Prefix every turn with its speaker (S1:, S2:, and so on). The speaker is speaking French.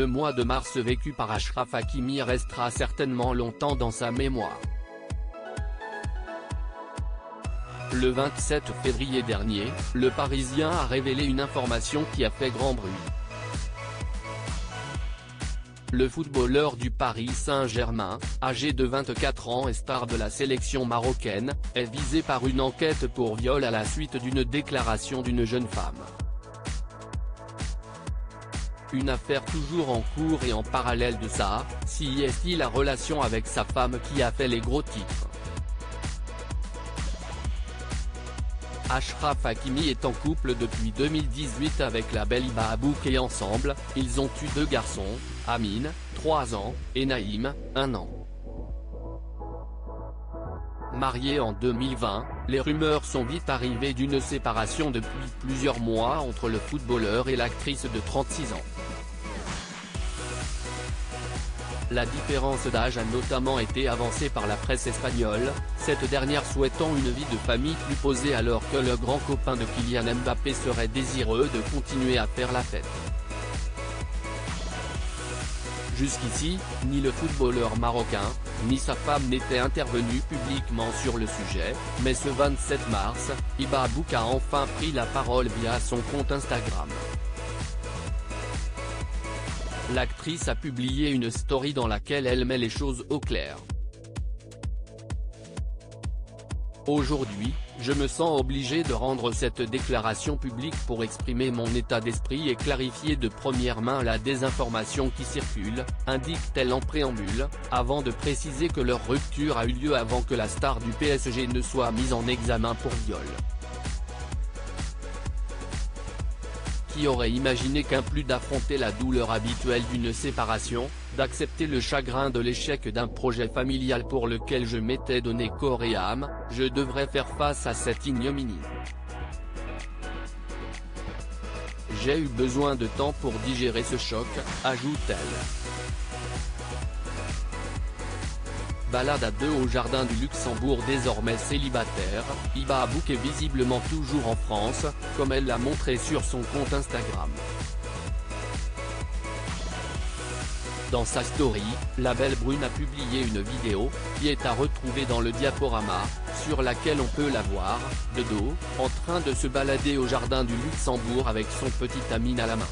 S1: Le mois de mars vécu par Achraf Hakimi restera certainement longtemps dans sa mémoire. Le 27 février dernier, le Parisien a révélé une information qui a fait grand bruit. Le footballeur du Paris Saint-Germain, âgé de 24 ans et star de la sélection marocaine, est visé par une enquête pour viol à la suite d'une déclaration d'une jeune femme. Une affaire toujours en cours et en parallèle de ça, si est-il la relation avec sa femme qui a fait les gros titres. Achraf Hakimi est en couple depuis 2018 avec la belle Hiba Abouk et ensemble, ils ont eu 2 garçons, Amine, 3 ans, et Naïm, 1 an. Mariés en 2020, les rumeurs sont vite arrivées d'une séparation depuis plusieurs mois entre le footballeur et l'actrice de 36 ans. La différence d'âge a notamment été avancée par la presse espagnole, cette dernière souhaitant une vie de famille plus posée alors que le grand copain de Kylian Mbappé serait désireux de continuer à faire la fête. Jusqu'ici, ni le footballeur marocain, ni sa femme n'étaient intervenus publiquement sur le sujet, mais ce 27 mars, Hiba Abouk a enfin pris la parole via son compte Instagram. L'actrice a publié une story dans laquelle elle met les choses au clair. Aujourd'hui, je me sens obligée de rendre cette déclaration publique pour exprimer mon état d'esprit et clarifier de première main la désinformation qui circule, indique-t-elle en préambule, avant de préciser que leur rupture a eu lieu avant que la star du PSG ne soit mise en examen pour viol. Qui aurait imaginé qu'un plus d'affronter la douleur habituelle d'une séparation, d'accepter le chagrin de l'échec d'un projet familial pour lequel je m'étais donné corps et âme, je devrais faire face à cette ignominie. J'ai eu besoin de temps pour digérer ce choc, ajoute-t-elle. Balade à 2 au jardin du Luxembourg. Désormais célibataire, Hiba Abouk est visiblement toujours en France, comme elle l'a montré sur son compte Instagram. Dans sa story, la belle brune a publié une vidéo, qui est à retrouver dans le diaporama, sur laquelle on peut la voir, de dos, en train de se balader au jardin du Luxembourg avec son petit Amine à la main.